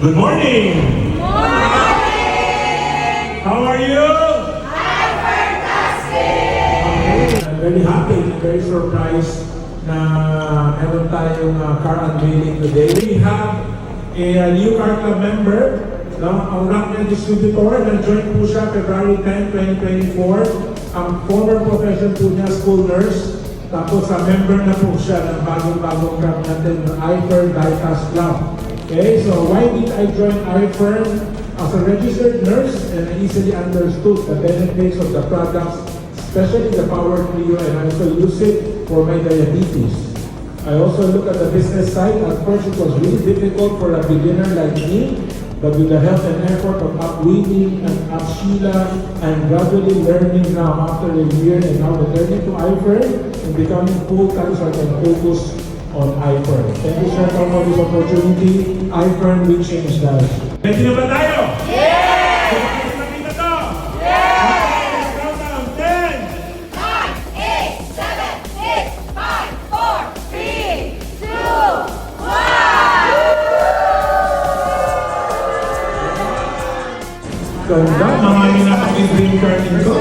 Good morning! Morning! How are you? I'm fantastic! I'm very happy and very surprised na meron tayong car unveiling today. We have a new car club member, no? Ang Rockman Distributor, na-join po siya February 10, 2024. Ang former profession po niya, school nurse. Tapos member na po siya ng bagong-bagong club natin, iFern Diecast Club. Okay, so why did I join iFern? As a registered nurse, and I easily understood the benefits of the products, especially the Power Trio, and I also use it for my diabetes. I also look at the business side. At first, it was really difficult for a beginner like me, but with the help and effort of Upwinning and Sheila, I'm gradually learning now after a year, and now returning to iFern and becoming full-time so I can focus on iFern. Thank you, sir, for this opportunity. iFern, we change lives. Ready na ba tayo? Yes! Ready na kita to? Yes! Countdown, 10! 9, 8, 7, 6, 5, 4, 3, 2, 1! Ganda, marami na mag-dream car nito.